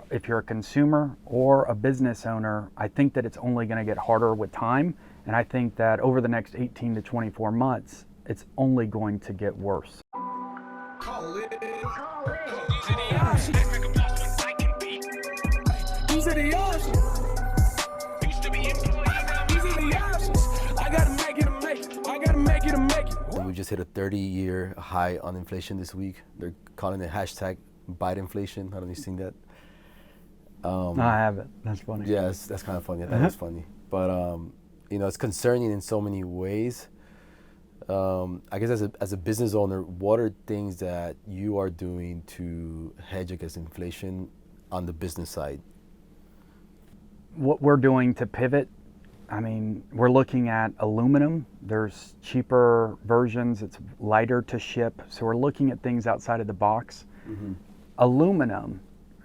if you're a consumer or a business owner, I think that it's only going to get harder with time. And I think that over the next 18 to 24 months, it's only going to get worse. Colin. And we just hit a 30-year high on inflation this week. They're calling it hashtag Biden inflation. I don't know if you've seen that. I haven't. That's funny. Yes, that's kind of funny. I thought it was funny. But, it's concerning in so many ways. I guess as a business owner, what are things that you are doing to hedge against inflation on the business side? What we're doing to pivot, we're looking at aluminum. There's cheaper versions. It's lighter to ship. So we're looking at things outside of the box. Mm-hmm. Aluminum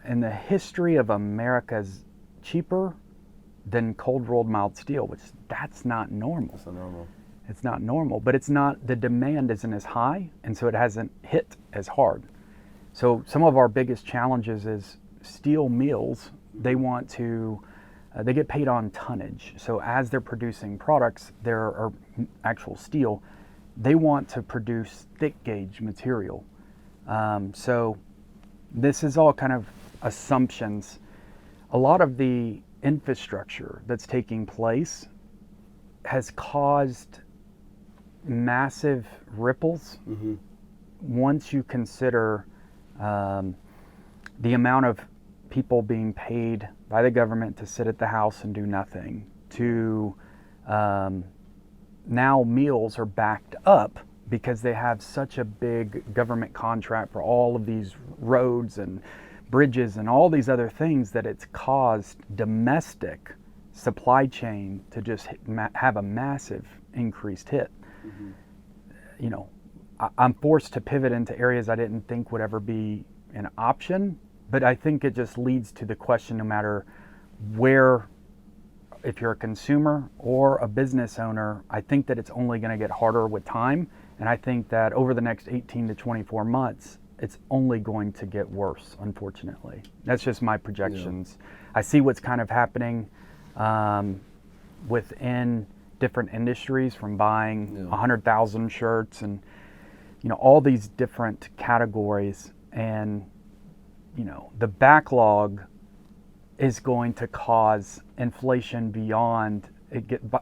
in the history of America is cheaper than cold rolled mild steel, which that's not normal. It's not normal. It's not normal, but the demand isn't as high, and so it hasn't hit as hard. So some of our biggest challenges is steel mills. They want to, they get paid on tonnage. So as they're producing products, or actual steel, they want to produce thick gauge material. So this is all kind of assumptions. A lot of the infrastructure that's taking place has caused massive ripples. Mm-hmm. Once you consider the amount of people being paid by the government to sit at the house and do nothing, to now meals are backed up because they have such a big government contract for all of these roads and bridges and all these other things that it's caused domestic supply chain to just have a massive increased hit. Mm-hmm. I'm forced to pivot into areas I didn't think would ever be an option, but I think it just leads to the question, no matter where, if you're a consumer or a business owner, I think that it's only going to get harder with time. And I think that over the next 18 to 24 months, it's only going to get worse, unfortunately. That's just my projections. Yeah. I see what's kind of happening within different industries, from buying 100,000 shirts and all these different categories, and the backlog is going to cause inflation beyond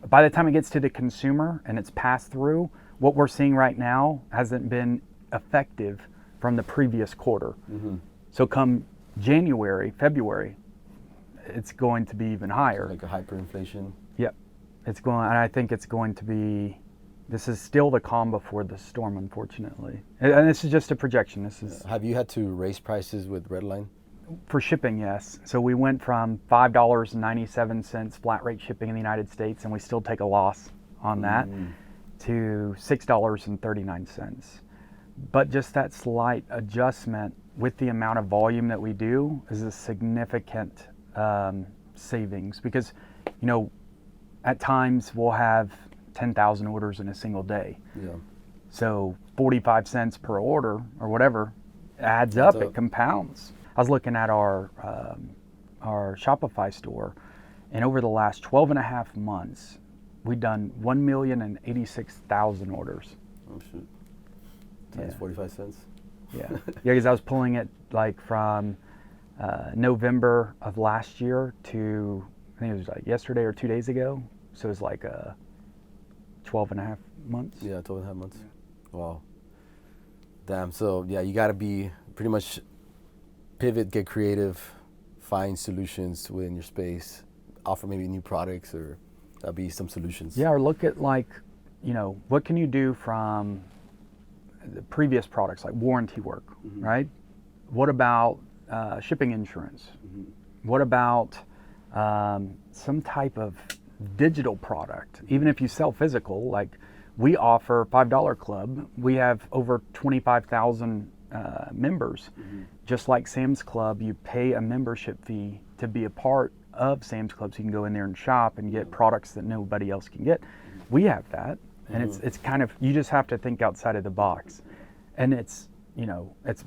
by the time it gets to the consumer and it's passed through. What we're seeing right now hasn't been effective from the previous quarter. Mm-hmm. So come January, February, it's going to be even higher. Like a hyperinflation. Yep. And I think it's going to be, this is still the calm before the storm, unfortunately. And this is just a projection. Have you had to raise prices with Redline? For shipping, yes. So we went from $5.97 flat rate shipping in the United States, and we still take a loss on that, to $6.39. But just that slight adjustment with the amount of volume that we do is a significant savings, because at times we'll have 10,000 orders in a single day. Yeah. So 45 cents per order or whatever adds up. It compounds. I was looking at our Shopify store, and over the last 12 and a half months, we've done 1,086,000 orders. Oh shoot. Times 45 cents. Yeah. Because I was pulling it like from November of last year to, I think it was like yesterday or 2 days ago. So it was like 12 and a half months. Yeah, 12 and a half months. Wow. Damn. So yeah, you got to be pretty much pivot, get creative, find solutions within your space, offer maybe new products, or that'll be some solutions. Yeah, or look at what can you do from the previous products, like warranty work, mm-hmm. right? What about shipping insurance? Mm-hmm. What about some type of digital product? Even if you sell physical, like we offer $5 Club. We have over 25,000 members. Mm-hmm. Just like Sam's Club, you pay a membership fee to be a part of Sam's Club, so you can go in there and shop and get products that nobody else can get. We have that, and it's kind of, you just have to think outside of the box, and it's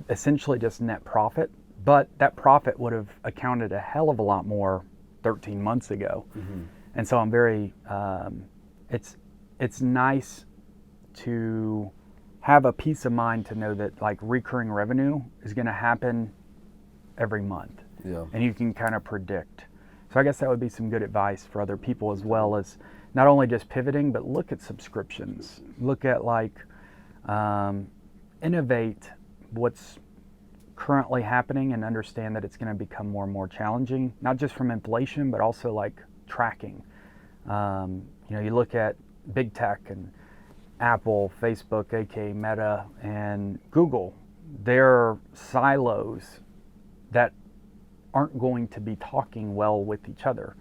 essentially just net profit but that profit would have accounted a hell of a lot more 13 months ago. And so I'm very, it's nice to have a peace of mind to know that like recurring revenue is going to happen every month. Yeah. And you can kind of predict. So I guess that would be some good advice for other people, as well as not only just pivoting, but look at subscriptions. Look at like, innovate what's currently happening and understand that it's going to become more and more challenging, not just from inflation, but also like tracking. You look at big tech and Apple, Facebook, aka Meta, and Google. They're silos that aren't going to be talking well with each other.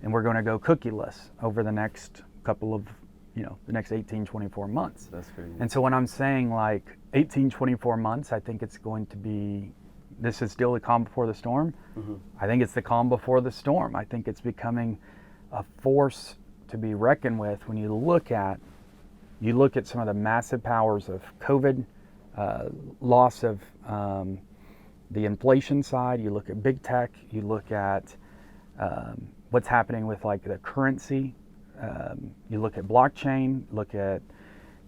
And we're going to go cookieless over the next couple of, the next 18, 24 months. That's crazy. And so when I'm saying like 18, 24 months, I think it's going to be, this is still the calm before the storm. I think it's the calm before the storm. I think it's becoming a force to be reckoned with when you look at some of the massive powers of COVID, loss of the inflation side, you look at big tech, you look at what's happening with like the currency, you look at blockchain, look at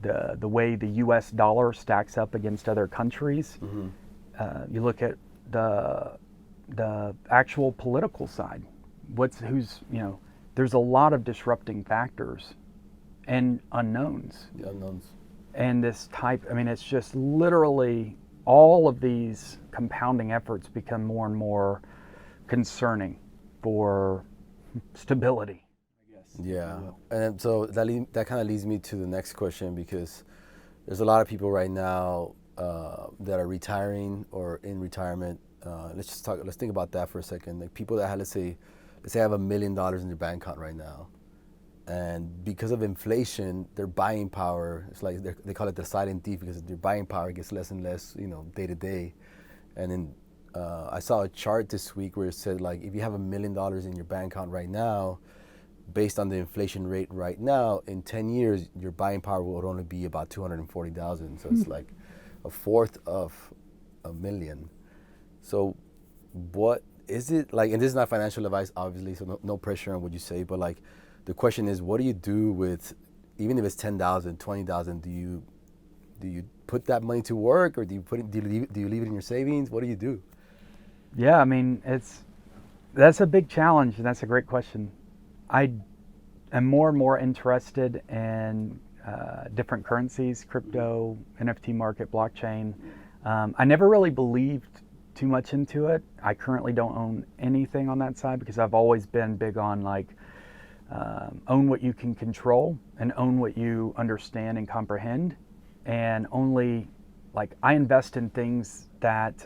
the way the US dollar stacks up against other countries. You look at the actual political side. There's a lot of disrupting factors and unknowns. The unknowns. And this type, it's just literally all of these compounding efforts become more and more concerning for stability, I guess. Yeah. And so that kind of leads me to the next question, because there's a lot of people right now that are retiring or in retirement. Let's think about that for a second. Like people that have, let's say have $1 million in their bank account right now. And because of inflation, their buying power, it's like they call it the silent thief, because their buying power gets less and less, day to day. And then I saw a chart this week where it said like, if you have $1 million in your bank account right now, based on the inflation rate right now, in 10 years, your buying power would only be about 240,000. So it's like a fourth of a million. So what is it like, and this is not financial advice, obviously, so no pressure on what you say, but like, the question is, what do you do with, even if it's 10,000, 20,000, do you put that money to work, or do you leave it in your savings? What do you do? Yeah, that's a big challenge, and that's a great question. I am more and more interested in different currencies, crypto, NFT market, blockchain. I never really believed too much into it. I currently don't own anything on that side, because I've always been big on like, own what you can control and own what you understand and comprehend, and only like I invest in things that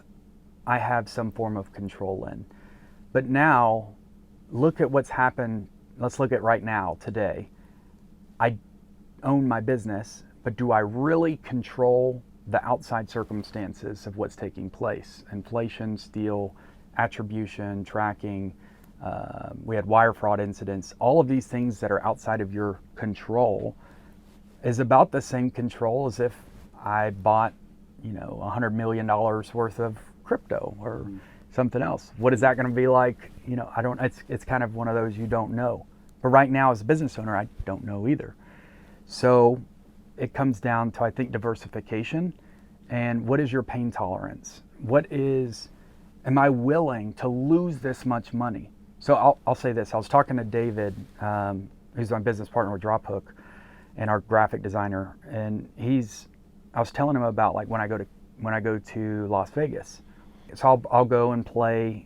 I have some form of control in. But now look at what's happened. Let's look at right now, today. I own my business, but do I really control the outside circumstances of what's taking place? Inflation, steel, attribution, tracking. We had wire fraud incidents. All of these things that are outside of your control is about the same control as if I bought, $100 million worth of crypto or something else. What is that going to be like? It's kind of one of those you don't know. But right now, as a business owner, I don't know either. So it comes down to, I think, diversification and what is your pain tolerance? Am I willing to lose this much money? So I'll say this. I was talking to David, who's my business partner with Drophook and our graphic designer, and I was telling him about like when I go to Las Vegas. So I'll go and play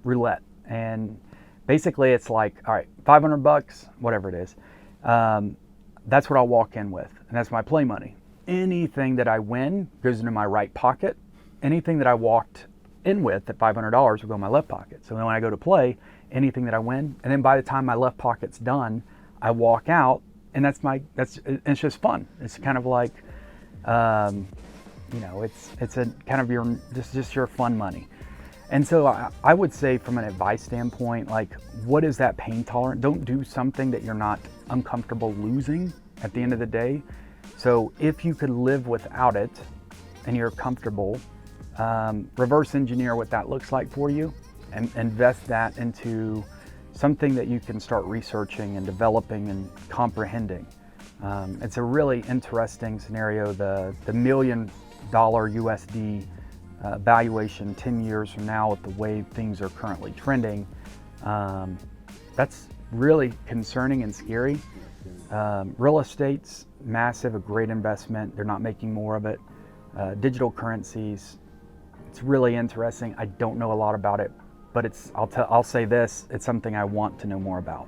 roulette, and basically it's like, all right, $500, whatever it is. That's what I'll walk in with, and that's my play money. Anything that I win goes into my right pocket. Anything that I walked in with at $500 will go in my left pocket. So then when I go to play, anything that I win, and then by the time my left pocket's done, I walk out, and it's just fun. It's kind of like, it's a kind of your fun money. And so I would say, from an advice standpoint, like, what is that pain tolerant? Don't do something that you're not uncomfortable losing at the end of the day. So if you could live without it and you're comfortable, reverse engineer what that looks like for you and invest that into something that you can start researching and developing and comprehending. It's a really interesting scenario. The $1 million USD valuation 10 years from now with the way things are currently trending, that's really concerning and scary. Real estate's massive, a great investment. They're not making more of it. Digital currencies, it's really interesting. I don't know a lot about it, but I'll say this, it's something I want to know more about.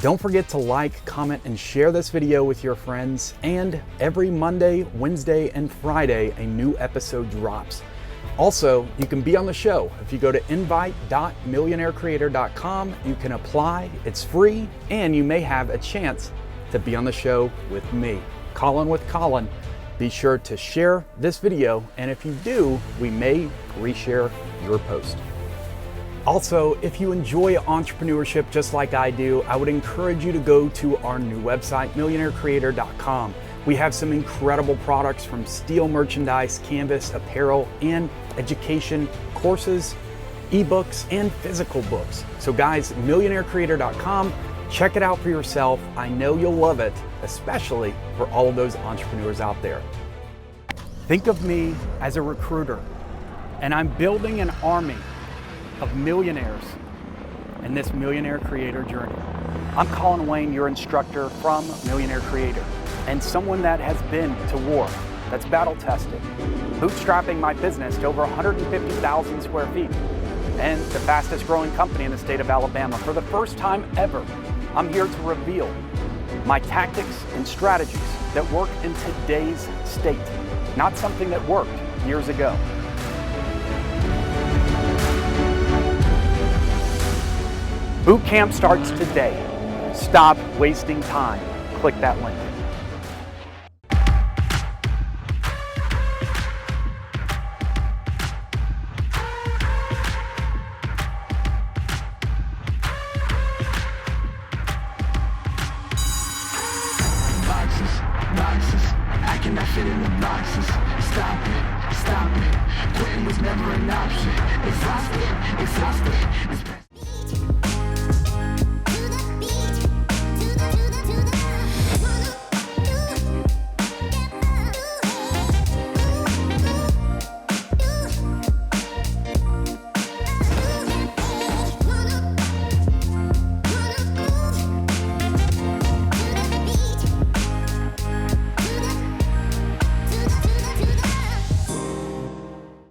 Don't forget to like, comment, and share this video with your friends. And every Monday, Wednesday, and Friday, a new episode drops. Also, you can be on the show. If you go to invite.millionairecreator.com, you can apply, it's free, and you may have a chance to be on the show with me, Colin with Colin. Be sure to share this video, and if you do, we may reshare your post. Also, if you enjoy entrepreneurship just like I do, I would encourage you to go to our new website, millionairecreator.com. We have some incredible products from steel merchandise, canvas, apparel, and education courses, ebooks, and physical books. So guys, millionairecreator.com, check it out for yourself. I know you'll love it, especially for all of those entrepreneurs out there. Think of me as a recruiter, and I'm building an army of millionaires in this Millionaire Creator journey. I'm Colin Wayne, your instructor from Millionaire Creator, and someone that has been to war, that's battle tested, bootstrapping my business to over 150,000 square feet, and the fastest growing company in the state of Alabama. For the first time ever, I'm here to reveal my tactics and strategies that work in today's state, not something that worked years ago. Boot camp starts today. Stop wasting time. Click that link. Boxes, I cannot fit in the boxes. Stop it, quitting was never an option. Exhausted,